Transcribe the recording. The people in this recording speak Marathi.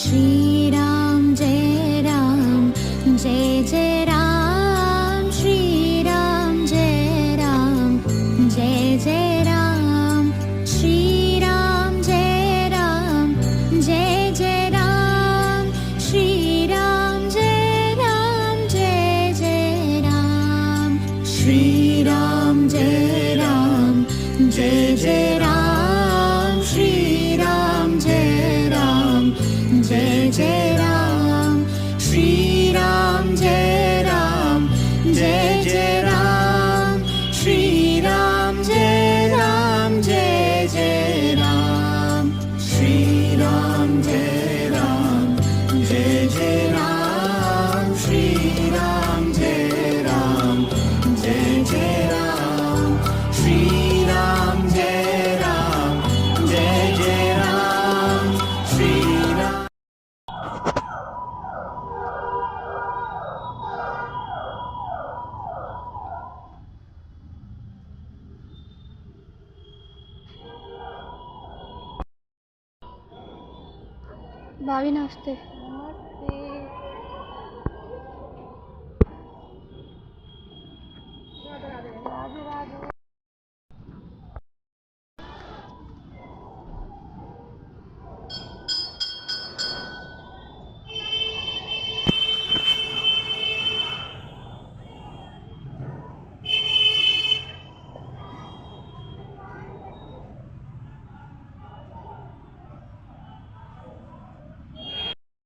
श्रीराम जय राम जय जय राम श्रीराम जय राम जय जय राम श्रीराम जय राम जय जय राम श्रीराम जय राम जय जय राम श्रीराम जय राम जय जय राम श्रीराम जय राम जय जय राम श्रीराम जय राम जय जय राम श्रीराम जय राम जय जय राम श्रीराम जय राम जय जय राम श्रीराम जय राम जय जय राम श्रीराम जय राम जय जय राम श्रीराम. बावी नमस्ते.